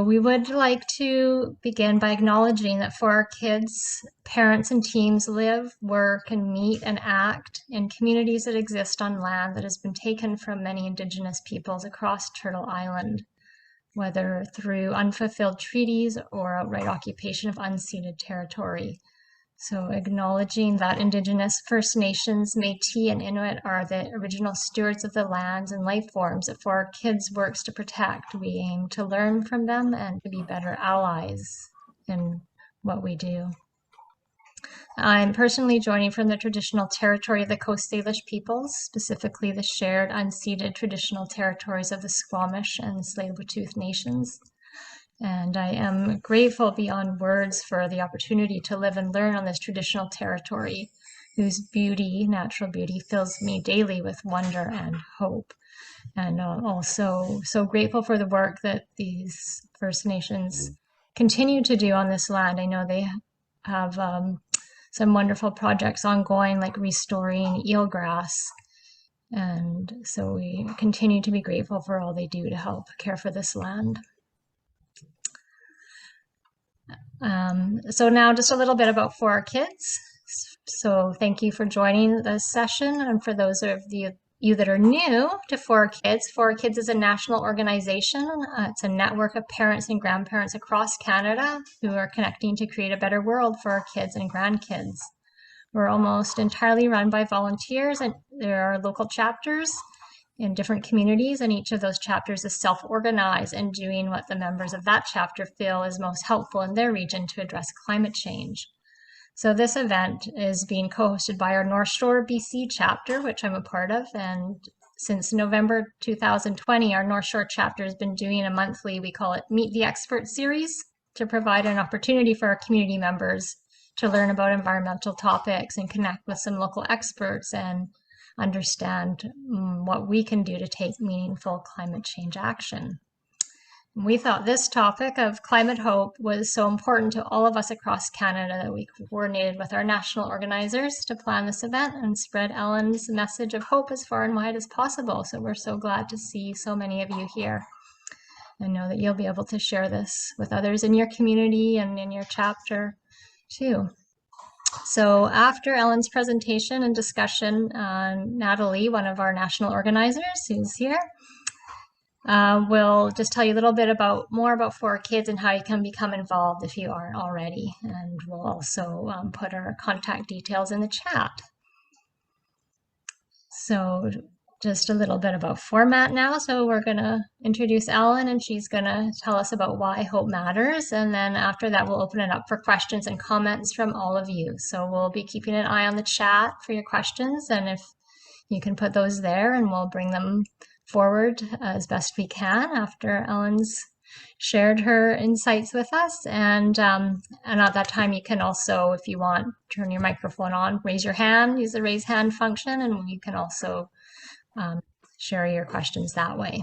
So we would like to begin by acknowledging that for our kids, parents and teams live, work, and meet and act in communities that exist on land that has been taken from many Indigenous peoples across Turtle Island, whether through unfulfilled treaties or outright occupation of unceded territory. So acknowledging that Indigenous, First Nations, Métis, and Inuit are the original stewards of the lands and life forms that For Our Kids works to protect. We aim to learn from them and to be better allies in what we do. I'm personally joining from the traditional territory of the Coast Salish peoples, specifically the shared unceded traditional territories of the Squamish and Tsleil-Waututh nations. And I am grateful beyond words for the opportunity to live and learn on this traditional territory, whose beauty, natural beauty, fills me daily with wonder and hope. And also so grateful for the work that these First Nations continue to do on this land. I know they have some wonderful projects ongoing, like restoring eelgrass. And so we continue to be grateful for all they do to help care for this land. So now just a little bit about For Our Kids. So thank you for joining this session. And for those of you that are new to For Our Kids is a national organization. It's a network of parents and grandparents across Canada who are connecting to create a better world for our kids and grandkids. We're almost entirely run by volunteers, and there are local chapters in different communities, and each of those chapters is self-organized and doing what the members of that chapter feel is most helpful in their region to address climate change. So this event is being co-hosted by our North Shore BC chapter, which I'm a part of, and since November 2020, our North Shore chapter has been doing a monthly, we call it Meet the Expert series, to provide an opportunity for our community members to learn about environmental topics and connect with some local experts and understand what we can do to take meaningful climate change action. We thought this topic of climate hope was so important to all of us across Canada that we coordinated with our national organizers to plan this event and spread Ellen's message of hope as far and wide as possible. So we're so glad to see so many of you here. I know that you'll be able to share this with others in your community and in your chapter too. So after Ellen's presentation and discussion, Natalie, one of our national organizers who's here, will just tell you a little bit more about For Our Kids and how you can become involved if you aren't already. And we'll also put our contact details in the chat. So just a little bit about format now. So we're going to introduce Ellen, and she's going to tell us about why hope matters. And then after that, we'll open it up for questions and comments from all of you. So we'll be keeping an eye on the chat for your questions. And if you can put those there, and we'll bring them forward as best we can after Ellen's shared her insights with us. And at that time, you can also, if you want, turn your microphone on, raise your hand, use the raise hand function, and you can also share your questions that way.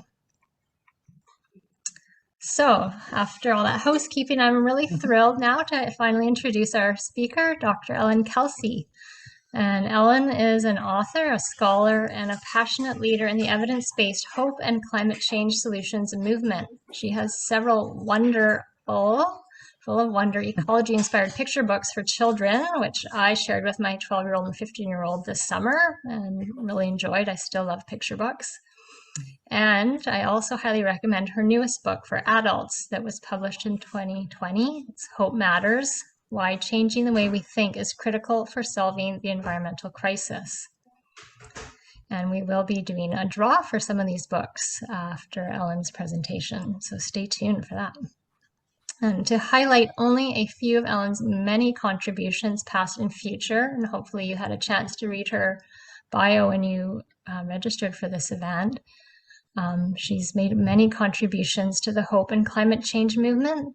So after all that housekeeping, I'm really thrilled now to finally introduce our speaker, Dr. Ellen Kelsey. And Ellen is an author, a scholar, and a passionate leader in the evidence-based hope and climate change solutions movement. She has several full of wonder, ecology-inspired picture books for children, which I shared with my 12-year-old and 15-year-old this summer and really enjoyed. I still love picture books. And I also highly recommend her newest book for adults that was published in 2020. It's Hope Matters: Why Changing the Way We Think is Critical for Solving the Environmental Crisis. And we will be doing a draw for some of these books after Ellen's presentation, so stay tuned for that. And to highlight only a few of Ellen's many contributions, past and future, and hopefully you had a chance to read her bio when you registered for this event. She's made many contributions to the hope and climate change movement,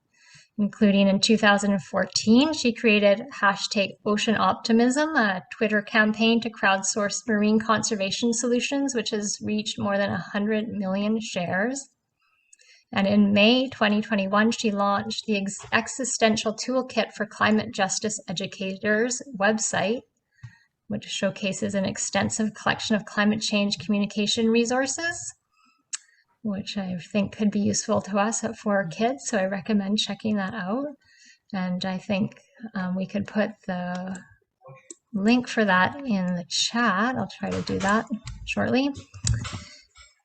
including in 2014, she created #OceanOptimism, a Twitter campaign to crowdsource marine conservation solutions, which has reached more than 100 million shares. And in May 2021, she launched the Existential Toolkit for Climate Justice Educators website, which showcases an extensive collection of climate change communication resources. which I think could be useful to us for our kids. So I recommend checking that out. And I think we could put the link for that in the chat. I'll try to do that shortly.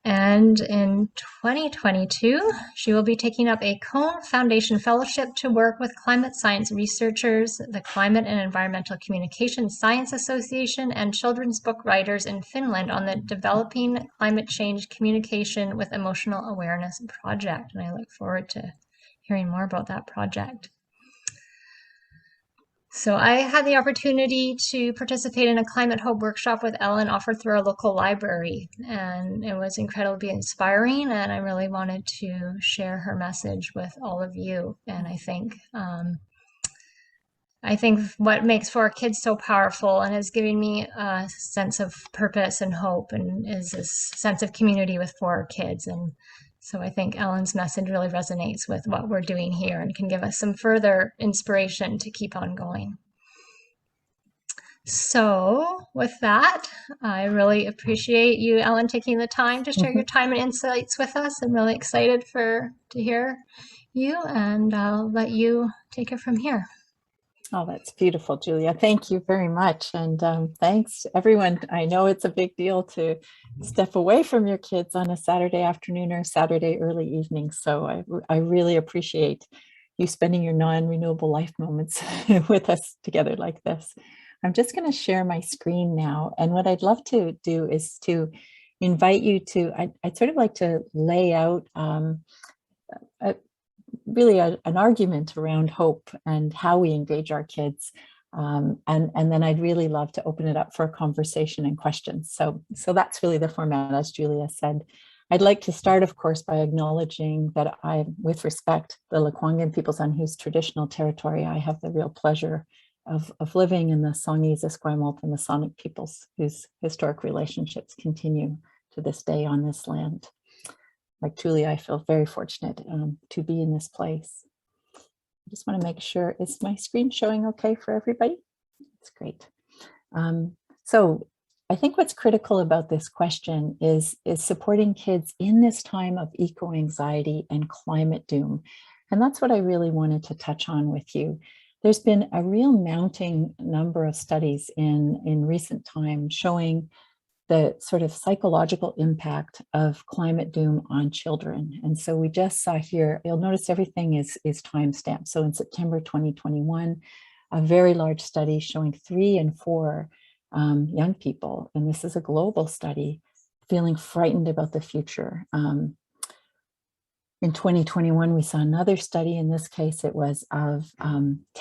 And in 2022, she will be taking up a Cone Foundation Fellowship to work with climate science researchers, the Climate and Environmental Communication Science Association, and children's book writers in Finland on the Developing Climate Change Communication with Emotional Awareness project. And I look forward to hearing more about that project. So I had the opportunity to participate in a Climate Hope workshop with Ellen offered through our local library, and it was incredibly inspiring, and I really wanted to share her message with all of you. And I think what makes For Our Kids so powerful and is giving me a sense of purpose and hope and is this sense of community with For Our Kids. And so I think Ellen's message really resonates with what we're doing here and can give us some further inspiration to keep on going. So with that, I really appreciate you, Ellen, taking the time to share your time and insights with us. I'm really excited to hear you, and I'll let you take it from here. Oh, that's beautiful, Julia. Thank you very much. And thanks, everyone. I know it's a big deal to step away from your kids on a Saturday afternoon or Saturday early evening. So I really appreciate you spending your non-renewable life moments with us together like this. I'm just going to share my screen now. And what I'd love to do is to invite you to, I'd sort of like to lay out really an argument around hope and how we engage our kids. And then I'd really love to open it up for a conversation and questions. So that's really the format, as Julia said. I'd like to start, of course, by acknowledging that I, with respect, the Lekwungen peoples on whose traditional territory I have the real pleasure of living, in the Songhees, Esquimalt, and the Sonic peoples whose historic relationships continue to this day on this land. Like Julia, I feel very fortunate to be in this place. I just want to make sure, is my screen showing okay for everybody? That's great. So I think what's critical about this question is supporting kids in this time of eco-anxiety and climate doom. And that's what I really wanted to touch on with you. There's been a real mounting number of studies in recent time showing the sort of psychological impact of climate doom on children. And so we just saw here, you'll notice everything is time-stamped. So in September 2021, a very large study showing 3 and 4 young people, and this is a global study, feeling frightened about the future. In 2021, we saw another study. In this case, it was of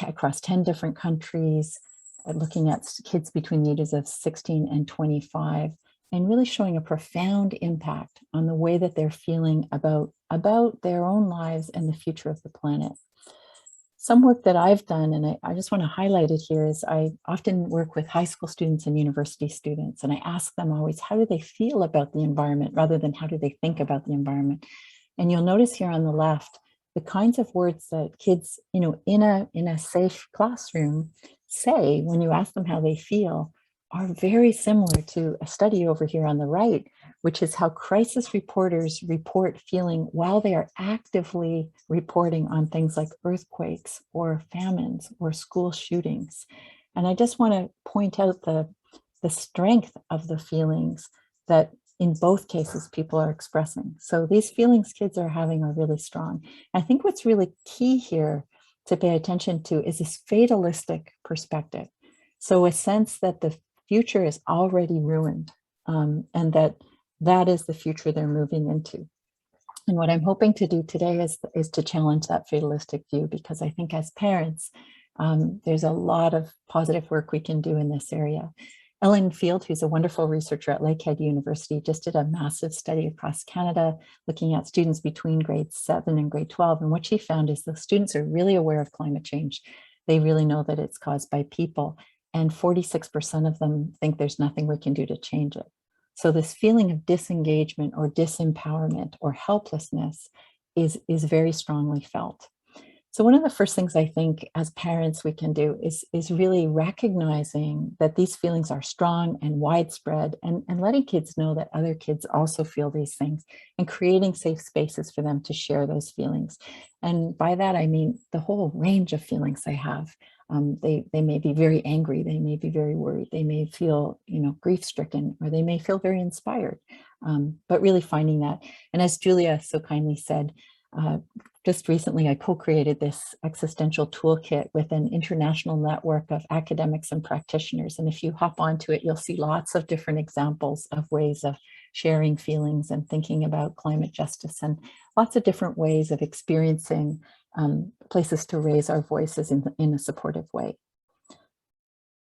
across 10 different countries, looking at kids between the ages of 16 and 25, and really showing a profound impact on the way that they're feeling about their own lives and the future of the planet. Some work that I've done, and I just want to highlight it here, is I often work with high school students and university students, and I ask them always, how do they feel about the environment rather than how do they think about the environment? And you'll notice here on the left, the kinds of words that kids, in a safe classroom say when you ask them how they feel are very similar to a study over here on the right, which is how crisis reporters report feeling while they are actively reporting on things like earthquakes or famines or school shootings. And I just want to point out the strength of the feelings that in both cases people are expressing. So these feelings kids are having are really strong. I think what's really key here to pay attention to is this fatalistic perspective. So a sense that the future is already ruined, and that is the future they're moving into. And what I'm hoping to do today is to challenge that fatalistic view, because I think as parents, there's a lot of positive work we can do in this area. Ellen Field, who's a wonderful researcher at Lakehead University, just did a massive study across Canada looking at students between grade 7 and grade 12. And what she found is the students are really aware of climate change. They really know that it's caused by people. And 46% of them think there's nothing we can do to change it. So this feeling of disengagement or disempowerment or helplessness is very strongly felt. So one of the first things I think as parents we can do is really recognizing that these feelings are strong and widespread, and letting kids know that other kids also feel these things, and creating safe spaces for them to share those feelings. And by that, I mean the whole range of feelings they have. They may be very angry, they may be very worried, they may feel, grief stricken, or they may feel very inspired. But really finding that. And as Julia so kindly said, uh, just recently, I co-created this existential toolkit with an international network of academics and practitioners. And if you hop onto it, you'll see lots of different examples of ways of sharing feelings and thinking about climate justice, and lots of different ways of experiencing places to raise our voices in a supportive way.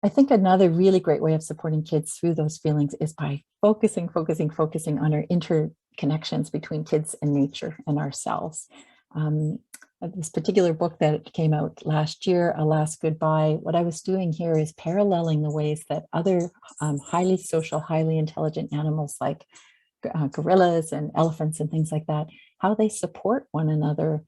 I think another really great way of supporting kids through those feelings is by focusing on our interconnections between kids and nature and ourselves. Um, this particular book that came out last year, Alas Goodbye, what I was doing here is paralleling the ways that other highly social, highly intelligent animals like gorillas and elephants and things like that, how they support one another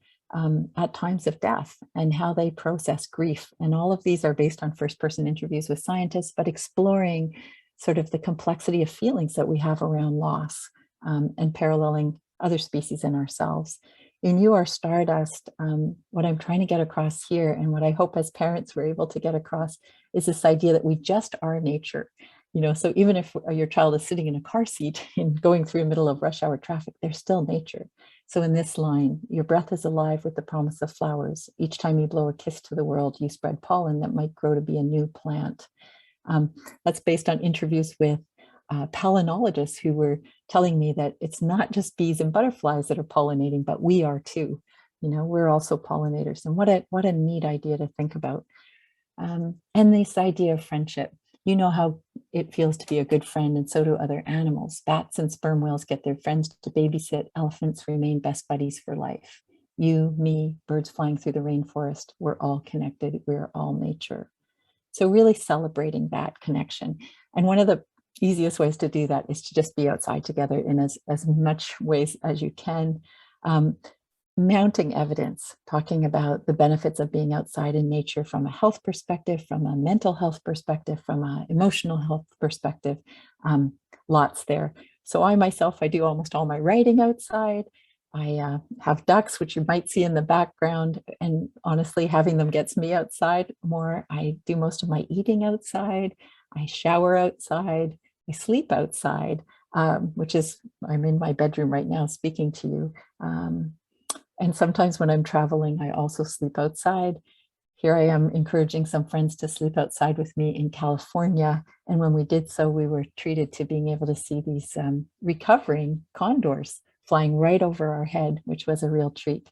at times of death, and how they process grief. And all of these are based on first-person interviews with scientists, but exploring sort of the complexity of feelings that we have around loss, and paralleling other species and ourselves. In You Are Stardust, what I'm trying to get across here, and what I hope as parents we're able to get across, is this idea that we just are nature. So even if your child is sitting in a car seat and going through the middle of rush hour traffic, they're still nature. So in this line, your breath is alive with the promise of flowers. Each time you blow a kiss to the world, you spread pollen that might grow to be a new plant. That's based on interviews with palynologists who were telling me that it's not just bees and butterflies that are pollinating, but we are too. We're also pollinators. And what a neat idea to think about. And this idea of friendship. You know how it feels to be a good friend, and so do other animals. Bats and sperm whales get their friends to babysit. Elephants remain best buddies for life. You, me, birds flying through the rainforest, we're all connected. We're all nature. So really celebrating that connection. And one of the easiest ways to do that is to just be outside together in as much ways as you can. Mounting evidence, talking about the benefits of being outside in nature from a health perspective, from a mental health perspective, from an emotional health perspective, lots there. So I myself, I do almost all my writing outside. I have ducks, which you might see in the background, and honestly, having them gets me outside more. I do most of my eating outside. I shower outside. I sleep outside, which is, I'm in my bedroom right now speaking to you. And sometimes when I'm traveling, I also sleep outside. Here I am encouraging some friends to sleep outside with me in California. And when we did so, we were treated to being able to see these recovering condors flying right over our head, which was a real treat.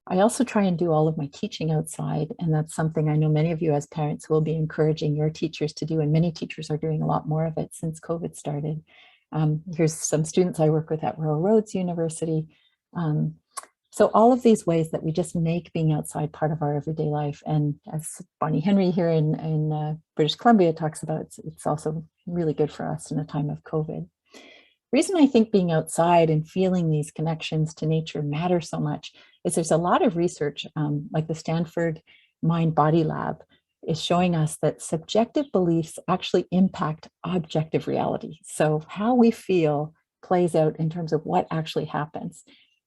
I also try and do all of my teaching outside. And that's something I know many of you as parents will be encouraging your teachers to do. And many teachers are doing a lot more of it since COVID started. Here's some students I work with at Royal Roads University. So all of these ways that we just make being outside part of our everyday life. And as Bonnie Henry here in British Columbia talks about, it's also really good for us in a time of COVID. Reason I think being outside and feeling these connections to nature matter so much is there's a lot of research, like the Stanford Mind Body Lab is showing us that subjective beliefs actually impact objective reality. So how we feel plays out in terms of what actually happens.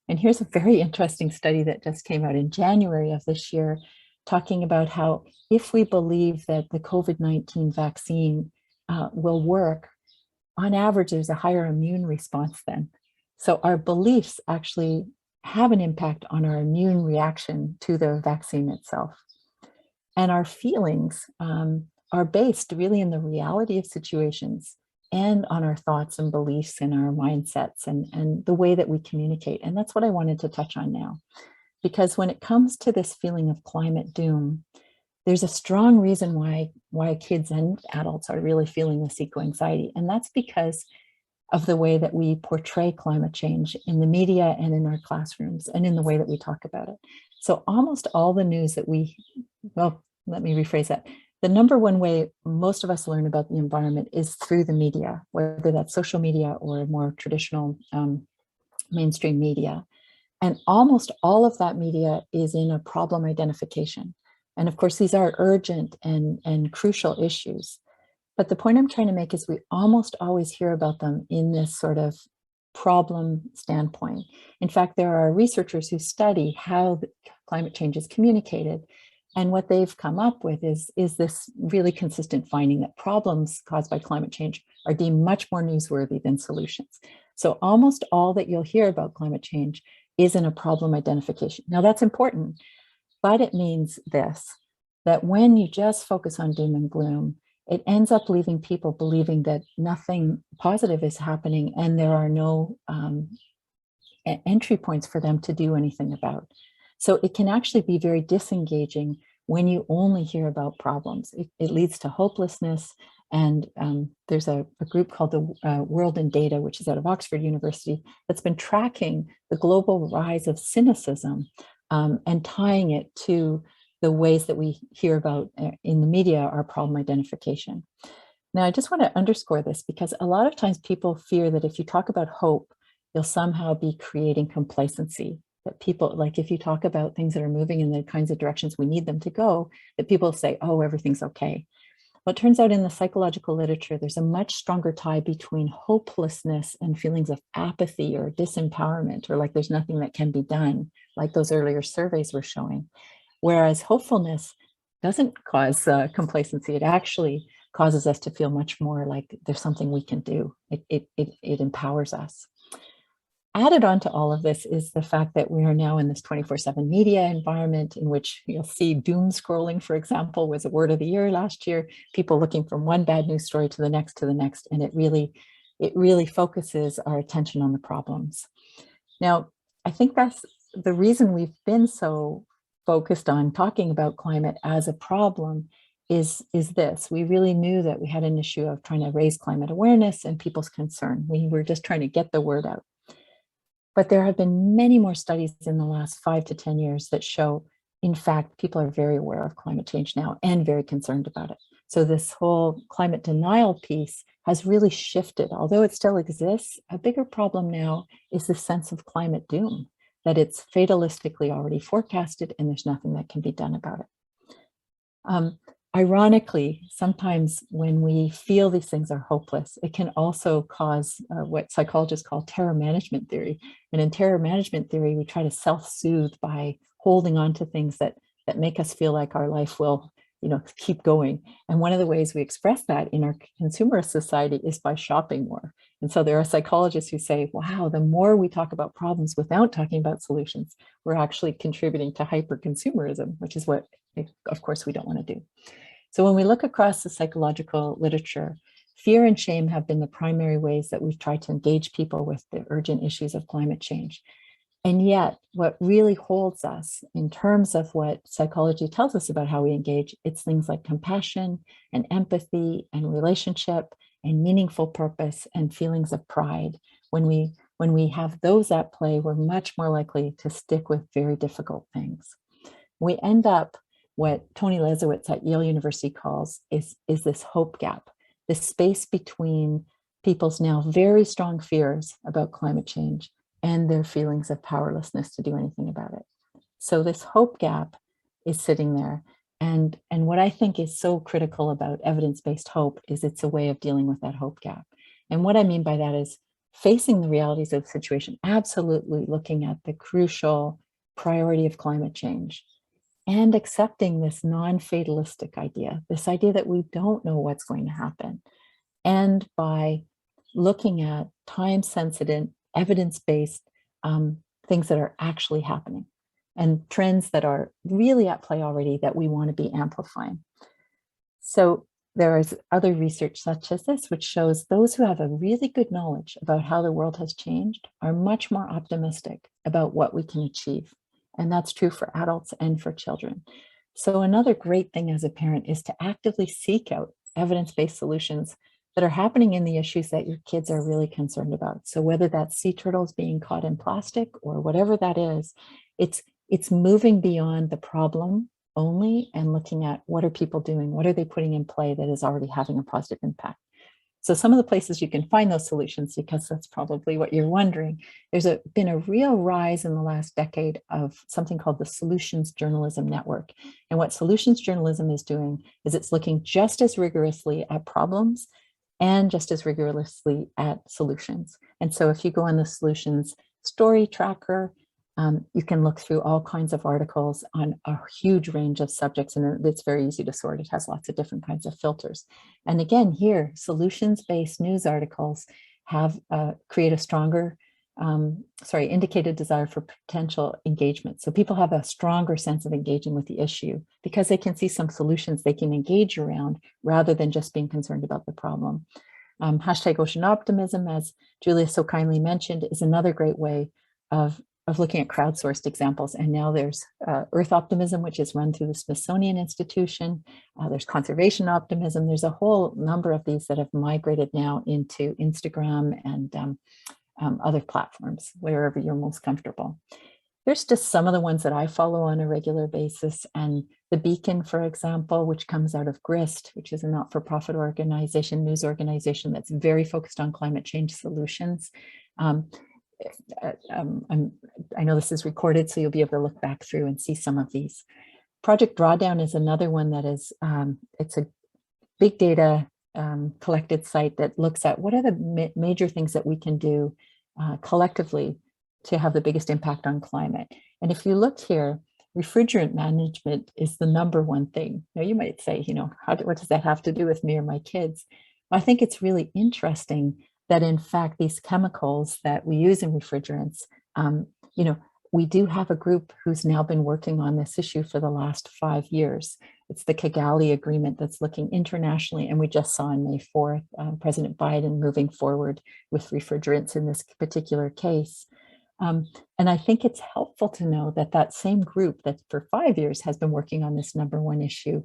And here's a very interesting study that just came out in January of this year, talking about how if we believe that the COVID-19 vaccine will work, on average, there's a higher immune response then. So our beliefs actually have an impact on our immune reaction to the vaccine itself. And our feelings are based really in the reality of situations and on our thoughts and beliefs and our mindsets and the way that we communicate. And that's what I wanted to touch on now. Because when it comes to this feeling of climate doom, there's a strong reason why kids and adults are really feeling this eco-anxiety. And that's because of the way that we portray climate change in the media and in our classrooms and in the way that we talk about it. So almost all the news that well, let me rephrase that. The number one way most of us learn about the environment is through the media, whether that's social media or more traditional mainstream media. And almost all of that media is in a problem identification. And of course, these are urgent and crucial issues. But the point I'm trying to make is we almost always hear about them in this sort of problem standpoint. In fact, there are researchers who study how climate change is communicated. And what they've come up with is this really consistent finding that problems caused by climate change are deemed much more newsworthy than solutions. So almost all that you'll hear about climate change is in a problem identification. Now that's important, but it means this, that when you just focus on doom and gloom, it ends up leaving people believing that nothing positive is happening and there are no entry points for them to do anything about. So it can actually be very disengaging when you only hear about problems. It leads to hopelessness. And there's a group called the World in Data, which is out of Oxford University, that's been tracking the global rise of cynicism and tying it to the ways that we hear about in the media our problem identification. Now, I just want to underscore this because a lot of times people fear that if you talk about hope, you'll somehow be creating complacency. That people, like if you talk about things that are moving in the kinds of directions we need them to go, that people say, oh, everything's okay. Well, it turns out in the psychological literature, there's a much stronger tie between hopelessness and feelings of apathy or disempowerment, or like there's nothing that can be done, like those earlier surveys were showing. Whereas hopefulness doesn't cause complacency. It actually causes us to feel much more like there's something we can do. It empowers us. Added on to all of this is the fact that we are now in this 24/7 media environment in which you'll see doom scrolling, for example, was a word of the year last year, people looking from one bad news story to the next, and it really focuses our attention on the problems. Now, I think that's the reason we've been so focused on talking about climate as a problem is this. We really knew that we had an issue of trying to raise climate awareness and people's concern. We were just trying to get the word out. But there have been many more studies in the last 5 to 10 years that show, in fact, people are very aware of climate change now and very concerned about it. So this whole climate denial piece has really shifted. Although it still exists, a bigger problem now is the sense of climate doom, that it's fatalistically already forecasted and there's nothing that can be done about it. Ironically, sometimes when we feel these things are hopeless, it can also cause what psychologists call terror management theory. And in terror management theory, we try to self-soothe by holding on to things that make us feel like our life will, keep going. And one of the ways we express that in our consumerist society is by shopping more. And so there are psychologists who say, wow, the more we talk about problems without talking about solutions, we're actually contributing to hyper-consumerism, which is what, of course, we don't want to do. So when we look across the psychological literature, fear and shame have been the primary ways that we've tried to engage people with the urgent issues of climate change. And yet, what really holds us in terms of what psychology tells us about how we engage, it's things like compassion and empathy and relationship and meaningful purpose and feelings of pride. When we have those at play, we're much more likely to stick with very difficult things. We end up what Tony Lesowitz at Yale University calls is this hope gap, this space between people's now very strong fears about climate change and their feelings of powerlessness to do anything about it. So this hope gap is sitting there. And what I think is so critical about evidence-based hope is it's a way of dealing with that hope gap. And what I mean by that is facing the realities of the situation, absolutely looking at the crucial priority of climate change, and accepting this non-fatalistic idea, this idea that we don't know what's going to happen. And by looking at time-sensitive, evidence-based things that are actually happening and trends that are really at play already that we want to be amplifying. So there is other research such as this, which shows those who have a really good knowledge about how the world has changed are much more optimistic about what we can achieve. And that's true for adults and for children. So another great thing as a parent is to actively seek out evidence-based solutions that are happening in the issues that your kids are really concerned about. So whether that's sea turtles being caught in plastic or whatever that is, it's moving beyond the problem only and looking at what are people doing? What are they putting in play that is already having a positive impact? So some of the places you can find those solutions, because that's probably what you're wondering, there's been a real rise in the last decade of something called the Solutions Journalism Network. And what solutions journalism is doing is it's looking just as rigorously at problems and just as rigorously at solutions. And so if you go on the solutions story tracker, you can look through all kinds of articles on a huge range of subjects, and it's very easy to sort. It has lots of different kinds of filters. And again, here, solutions-based news articles have create a stronger, indicated desire for potential engagement. So people have a stronger sense of engaging with the issue because they can see some solutions they can engage around rather than just being concerned about the problem. Hashtag ocean optimism, as Julia so kindly mentioned, is another great way of looking at crowdsourced examples. And now there's Earth optimism, which is run through the Smithsonian Institution. There's conservation optimism. There's a whole number of these that have migrated now into Instagram and other platforms, wherever you're most comfortable. There's just some of the ones that I follow on a regular basis. And the Beacon, for example, which comes out of GRIST, which is a not-for-profit organization, news organization that's very focused on climate change solutions. I know this is recorded, so you'll be able to look back through and see some of these. Project Drawdown is another one that is, it's a big data collected site that looks at what are the major things that we can do collectively to have the biggest impact on climate. And if you look here, refrigerant management is the number one thing. Now you might say, what does that have to do with me or my kids? Well, I think it's really interesting that in fact, these chemicals that we use in refrigerants, we do have a group who's now been working on this issue for the last 5 years. It's the Kigali Agreement that's looking internationally. And we just saw on May 4th, President Biden moving forward with refrigerants in this particular case. And I think it's helpful to know that that same group that for 5 years has been working on this number one issue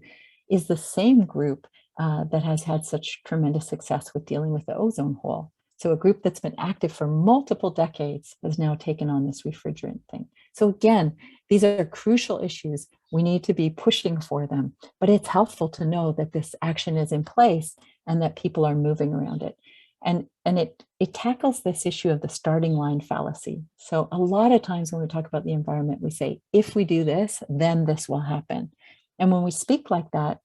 is the same group that has had such tremendous success with dealing with the ozone hole. So a group that's been active for multiple decades has now taken on this refrigerant thing. So again, these are crucial issues. We need to be pushing for them, but it's helpful to know that this action is in place and that people are moving around it. And it tackles this issue of the starting line fallacy. So a lot of times when we talk about the environment, we say, if we do this, then this will happen. And when we speak like that,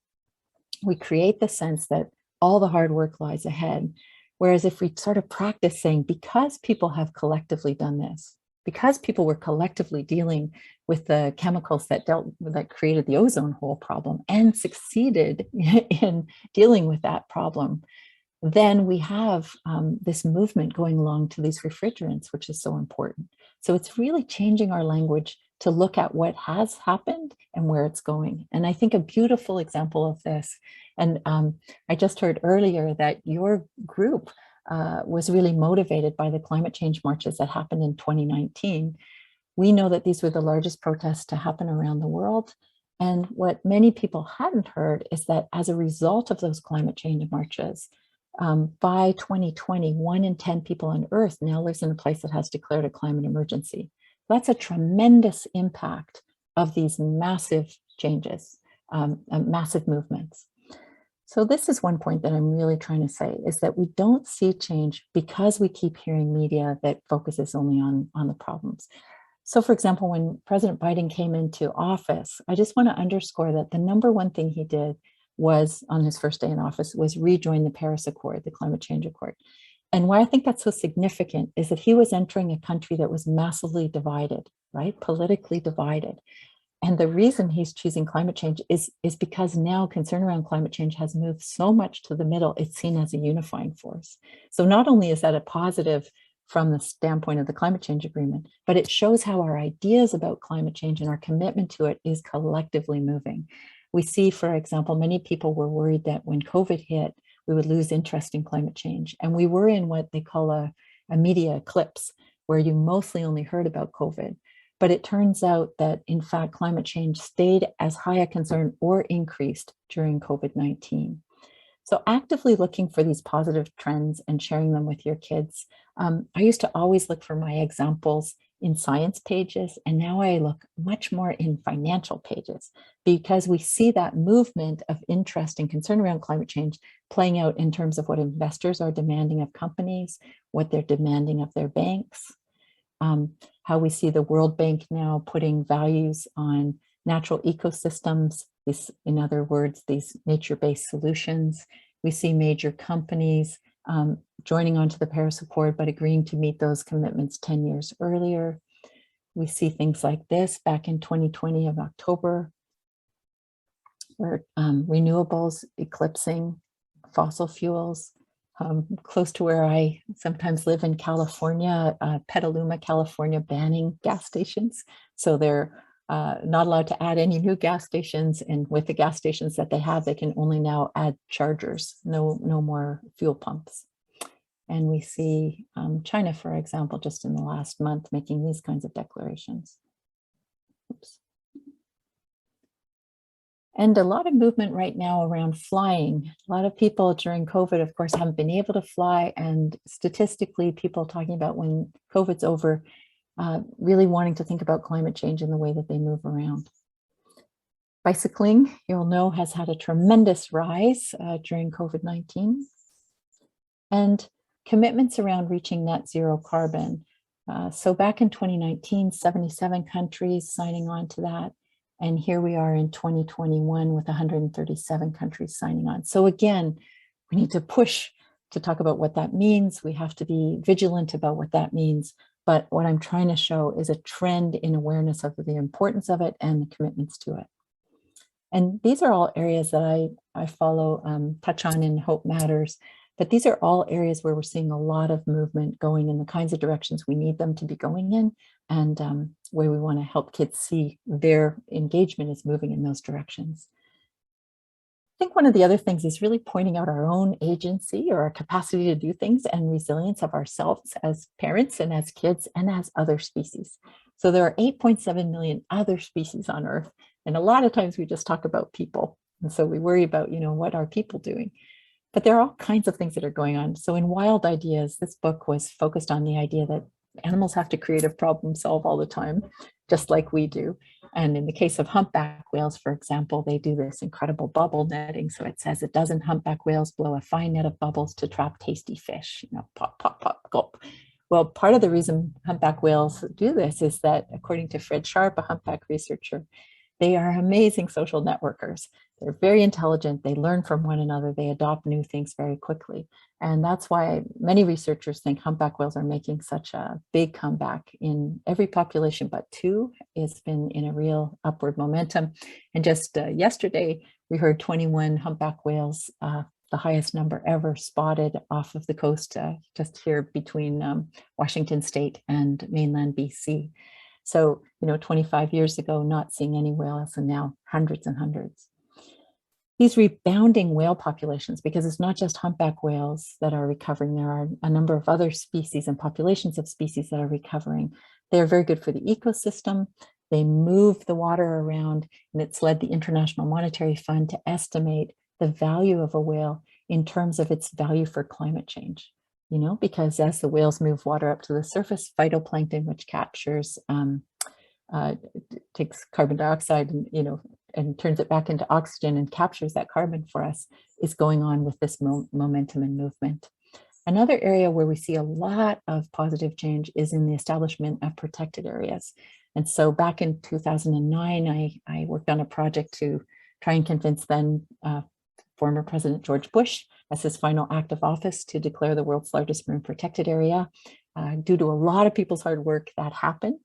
we create the sense that all the hard work lies ahead. Whereas if we sort of practice saying, because people have collectively done this, because people were collectively dealing with the chemicals that created the ozone hole problem and succeeded in dealing with that problem, then we have this movement going along to these refrigerants, which is so important. So it's really changing our language to look at what has happened and where it's going. And I think a beautiful example of this, and I just heard earlier that your group was really motivated by the climate change marches that happened in 2019. We know that these were the largest protests to happen around the world. And what many people hadn't heard is that as a result of those climate change marches, by 2020, 1 in 10 people on Earth now lives in a place that has declared a climate emergency. That's a tremendous impact of these massive changes, massive movements. So this is one point that I'm really trying to say, is that we don't see change because we keep hearing media that focuses only on the problems. So for example, when President Biden came into office, I just want to underscore that the number one thing he did was, on his first day in office, was rejoin the Paris Accord, the climate change accord. And why I think that's so significant is that he was entering a country that was massively divided, right? Politically divided. And the reason he's choosing climate change is because now concern around climate change has moved so much to the middle, it's seen as a unifying force. So not only is that a positive from the standpoint of the climate change agreement, but it shows how our ideas about climate change and our commitment to it is collectively moving. We see, for example, many people were worried that when COVID hit, we would lose interest in climate change. And we were in what they call a media eclipse, where you mostly only heard about COVID. But it turns out that, in fact, climate change stayed as high a concern or increased during COVID-19. So actively looking for these positive trends and sharing them with your kids. I used to always look for my examples in science pages, and now I look much more in financial pages, because we see that movement of interest and concern around climate change playing out in terms of what investors are demanding of companies, what they're demanding of their banks, how we see the World Bank now putting values on natural ecosystems, in other words, these nature-based solutions. We see major companies joining onto the Paris Accord, but agreeing to meet those commitments 10 years earlier. We see things like this back in 2020 of October, where renewables eclipsing fossil fuels. Close to where I sometimes live in California, Petaluma, California, banning gas stations. So they're not allowed to add any new gas stations, and with the gas stations that they have, they can only now add chargers, no more fuel pumps. And we see China, for example, just in the last month, making these kinds of declarations. Oops. And a lot of movement right now around flying. A lot of people during COVID, of course, haven't been able to fly. And statistically, people talking about when COVID's over, really wanting to think about climate change in the way that they move around. Bicycling, you'll know, has had a tremendous rise during COVID-19. And commitments around reaching net zero carbon. So back in 2019, 77 countries signing on to that. And here we are in 2021 with 137 countries signing on. So again, we need to push to talk about what that means. We have to be vigilant about what that means. But what I'm trying to show is a trend in awareness of the importance of it and the commitments to it. And these are all areas that I follow, touch on in Hope Matters. But these are all areas where we're seeing a lot of movement going in the kinds of directions we need them to be going in, and where we want to help kids see their engagement is moving in those directions. I think one of the other things is really pointing out our own agency or our capacity to do things and resilience of ourselves as parents and as kids and as other species. So there are 8.7 million other species on Earth. And a lot of times we just talk about people. And so we worry about, what are people doing? But there are all kinds of things that are going on. So in Wild Ideas, this book was focused on the idea that animals have to creative problem solve all the time, just like we do. And in the case of humpback whales, for example, they do this incredible bubble netting. So it says 12 humpback whales blow a fine net of bubbles to trap tasty fish, pop, pop, pop, gulp. Well, part of the reason humpback whales do this is that, according to Fred Sharp, a humpback researcher, they are amazing social networkers. They're very intelligent. They learn from one another. They adopt new things very quickly. And that's why many researchers think humpback whales are making such a big comeback. In every population but two, it's been in a real upward momentum. And just yesterday, we heard 21 humpback whales, the highest number ever spotted off of the coast, just here between Washington State and mainland BC. So, 25 years ago, not seeing any whales, and now hundreds and hundreds. These rebounding whale populations, because it's not just humpback whales that are recovering, there are a number of other species and populations of species that are recovering. They're very good for the ecosystem. They move the water around, and it's led the International Monetary Fund to estimate the value of a whale in terms of its value for climate change. Because as the whales move water up to the surface, phytoplankton, which captures, takes carbon dioxide and turns it back into oxygen and captures that carbon for us, is going on with this momentum and movement. Another area where we see a lot of positive change is in the establishment of protected areas. And so back in 2009, I worked on a project to try and convince then former President George Bush, as his final act of office, to declare the world's largest marine protected area. Due to a lot of people's hard work, that happened.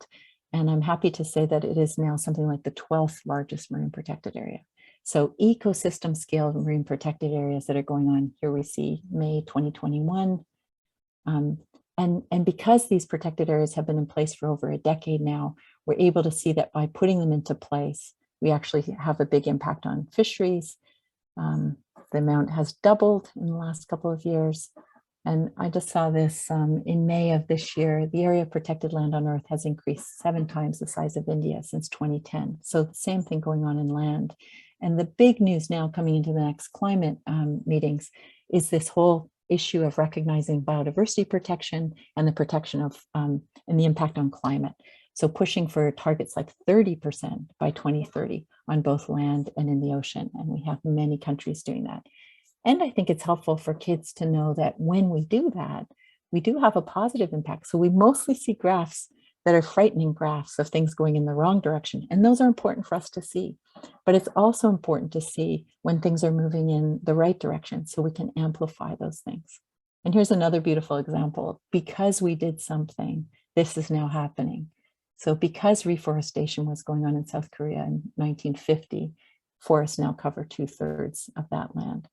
And I'm happy to say that it is now something like the 12th largest marine protected area. So ecosystem scale marine protected areas that are going on. Here we see May 2021. And because these protected areas have been in place for over a decade now, we're able to see that by putting them into place, we actually have a big impact on fisheries. The amount has doubled in the last couple of years. And I just saw this in May of this year. The area of protected land on Earth has increased 7 times the size of India since 2010. So the same thing going on in land. And the big news now coming into the next climate meetings is this whole issue of recognizing biodiversity protection and the protection of and the impact on climate. So pushing for targets like 30% by 2030 on both land and in the ocean. And we have many countries doing that. And I think it's helpful for kids to know that when we do that, we do have a positive impact. So we mostly see graphs that are frightening graphs of things going in the wrong direction. And those are important for us to see. But it's also important to see when things are moving in the right direction so we can amplify those things. And here's another beautiful example. Because we did something, this is now happening. So because reforestation was going on in South Korea in 1950, forests now cover 2/3 of that land.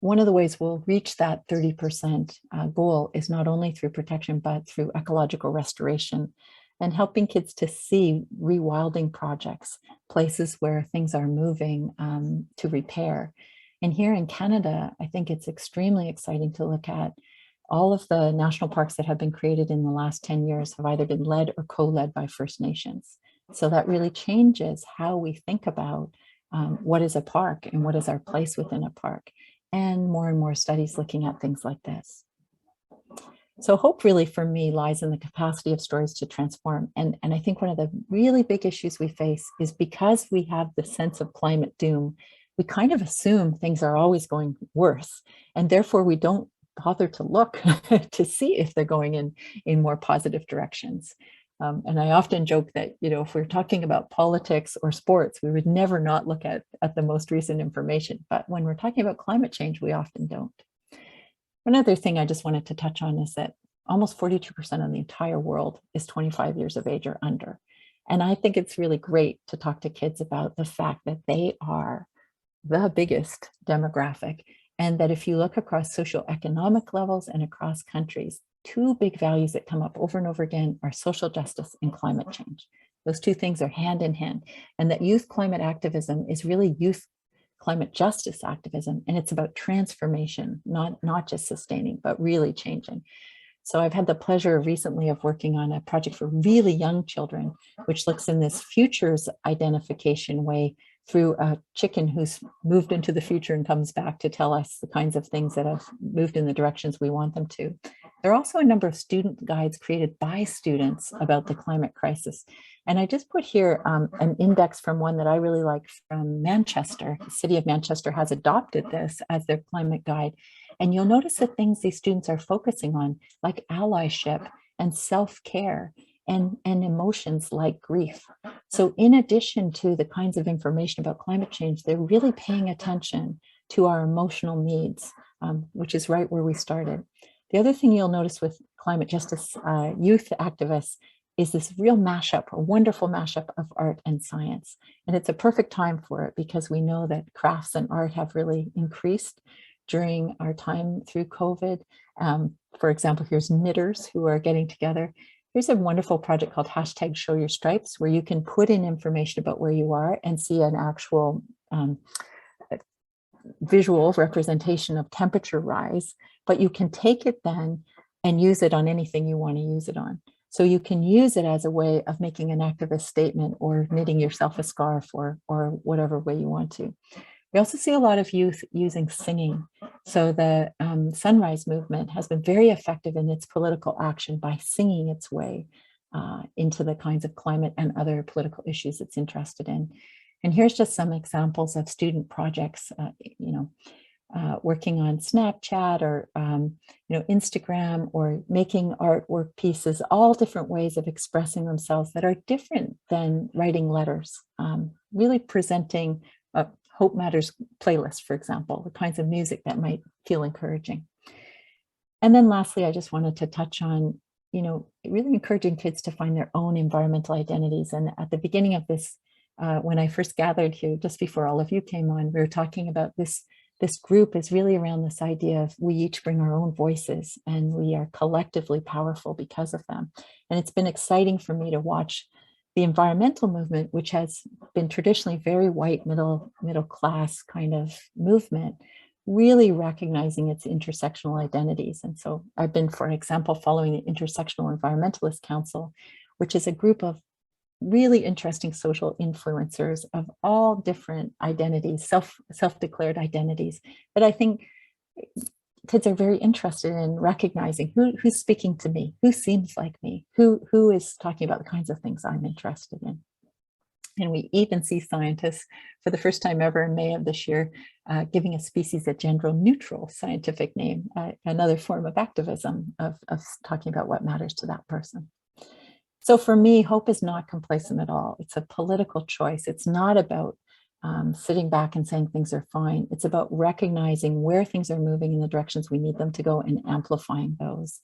One of the ways we'll reach that 30% goal is not only through protection, but through ecological restoration and helping kids to see rewilding projects, places where things are moving to repair. And here in Canada, I think it's extremely exciting to look at all of the national parks that have been created in the last 10 years have either been led or co-led by First Nations. So that really changes how we think about what is a park and what is our place within a park. And more studies looking at things like this. So hope really for me lies in the capacity of stories to transform. And I think one of the really big issues we face is because we have the sense of climate doom, we kind of assume things are always going worse. And therefore we don't bother to look to see if they're going in more positive directions. And I often joke that, if we're talking about politics or sports, we would never not look at the most recent information. But when we're talking about climate change, we often don't. One other thing I just wanted to touch on is that almost 42% of the entire world is 25 years of age or under. And I think it's really great to talk to kids about the fact that they are the biggest demographic. And that if you look across socioeconomic levels and across countries, two big values that come up over and over again are social justice and climate change. Those two things are hand in hand. And that youth climate activism is really youth climate justice activism. And it's about transformation, not just sustaining, but really changing. So I've had the pleasure recently of working on a project for really young children, which looks in this futures identification way through a chicken who's moved into the future and comes back to tell us the kinds of things that have moved in the directions we want them to. There are also a number of student guides created by students about the climate crisis. And I just put here an index from one that I really like from Manchester. The city of Manchester has adopted this as their climate guide. And you'll notice the things these students are focusing on, like allyship and self-care and emotions like grief. So in addition to the kinds of information about climate change, they're really paying attention to our emotional needs, which is right where we started. The other thing you'll notice with climate justice youth activists is this real mashup, a wonderful mashup of art and science. And it's a perfect time for it because we know that crafts and art have really increased during our time through COVID. For example, here's knitters who are getting together. Here's a wonderful project called #ShowYourStripes, where you can put in information about where you are and see an actual visual representation of temperature rise, but you can take it then and use it on anything you want to use it on. So you can use it as a way of making an activist statement or knitting yourself a scarf or whatever way you want to. We also see a lot of youth using singing. So the Sunrise Movement has been very effective in its political action by singing its way into the kinds of climate and other political issues it's interested in. And here's just some examples of student projects, working on Snapchat or Instagram, or making artwork pieces, all different ways of expressing themselves that are different than writing letters, really presenting a Hope Matters playlist, for example, the kinds of music that might feel encouraging. And then lastly, I just wanted to touch on, really encouraging kids to find their own environmental identities. And at the beginning of this, when I first gathered here, just before all of you came on, we were talking about this group is really around this idea of we each bring our own voices and we are collectively powerful because of them. And it's been exciting for me to watch the environmental movement, which has been traditionally very white, middle class kind of movement, really recognizing its intersectional identities. And so I've been, for example, following the Intersectional Environmentalist Council, which is a group of really interesting social influencers of all different identities, self-declared identities, that I think kids are very interested in recognizing who's speaking to me, who seems like me, who is talking about the kinds of things I'm interested in. And we even see scientists for the first time ever in May of this year giving a species a gender neutral scientific name, another form of activism of talking about what matters to that person. So for me, hope is not complacent at all. It's a political choice. It's not about sitting back and saying things are fine. It's about recognizing where things are moving in the directions we need them to go and amplifying those.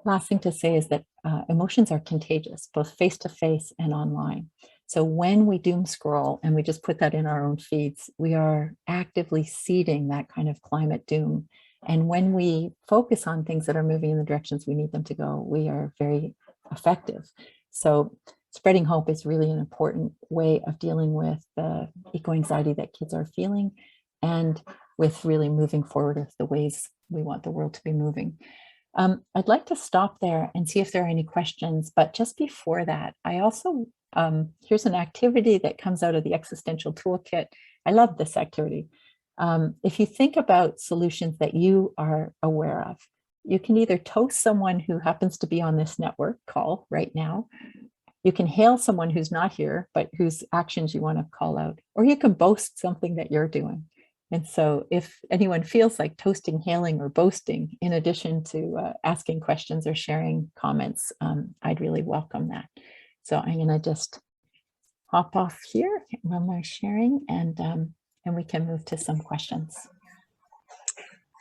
Last thing to say is that emotions are contagious, both face-to-face and online. So when we doom scroll and we just put that in our own feeds, we are actively seeding that kind of climate doom. And when we focus on things that are moving in the directions we need them to go, we are very effective. So spreading hope is really an important way of dealing with the eco-anxiety that kids are feeling and with really moving forward with the ways we want the world to be moving. I'd like to stop there and see if there are any questions, but just before that, I also, here's an activity that comes out of the Existential Toolkit. I love this activity. If you think about solutions that you are aware of, you can either toast someone who happens to be on this network call right now, you can hail someone who's not here, but whose actions you want to call out, or you can boast something that you're doing. And so if anyone feels like toasting, hailing, or boasting, in addition to asking questions or sharing comments, I'd really welcome that. So I'm going to just hop off here when we're sharing, and we can move to some questions.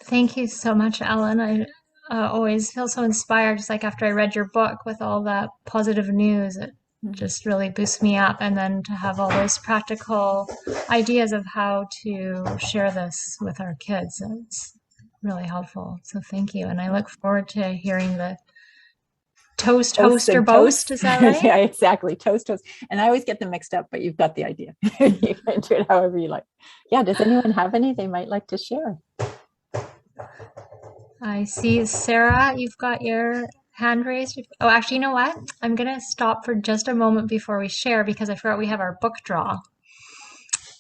Thank you so much, Ellen. I always feel so inspired, just like after I read your book with all that positive news. It just really boosts me up. And then to have all those practical ideas of how to share this with our kids, it's really helpful. So thank you. And I look forward to hearing the toast, host, or boast. Is that right? Yeah, exactly. Toast. And I always get them mixed up, but you've got the idea. You can do it however you like. Yeah, does anyone have any they might like to share? I see, Sarah, you've got your hand raised. Oh, actually, you know what? I'm going to stop for just a moment before we share because I forgot we have our book draw.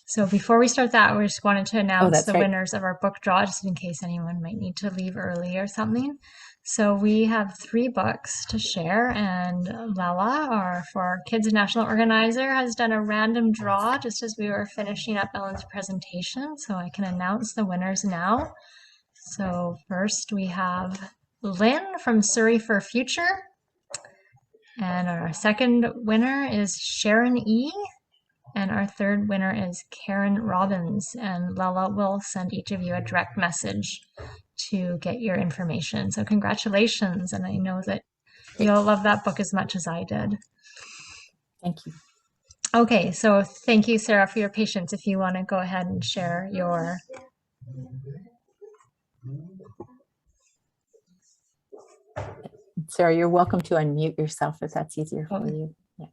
So before we start that, we just wanted to announce the winners of our book draw, just in case anyone might need to leave early or something. So we have 3 books to share, and Lala, our For Our Kids National Organizer, has done a random draw just as we were finishing up Ellen's presentation. So I can announce the winners now. So first we have Lynn from Surrey for Future. And our second winner is Sharon E. And our third winner is Karen Robbins. And Lala will send each of you a direct message to get your information. So congratulations. And I know that you'll love that book as much as I did. Thank you. Okay, so thank you, Sarah, for your patience. If you want to go ahead and share your... Sarah, you're welcome to unmute yourself if that's easier for you. Yeah.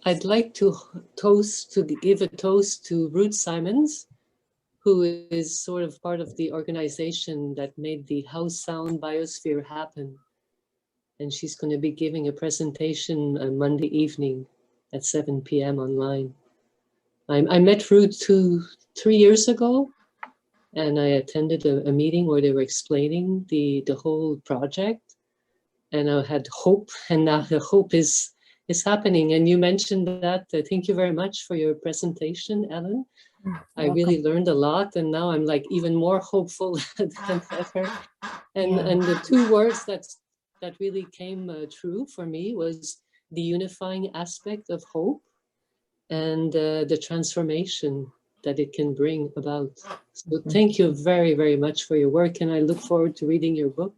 I'd like to give a toast to Ruth Simons, who is sort of part of the organization that made the House Sound Biosphere happen. And she's going to be giving a presentation on Monday evening at 7 p.m. online. I met Ruth 3 years ago, and I attended a meeting where they were explaining the whole project. And I had hope, and now the hope is happening. And you mentioned that. Thank you very much for your presentation, Ellen. I really learned a lot, and now I'm like even more hopeful than ever. And the 2 words that really came true for me was the unifying aspect of hope and the transformation that it can bring about. So thank you very, very much for your work, and I look forward to reading your book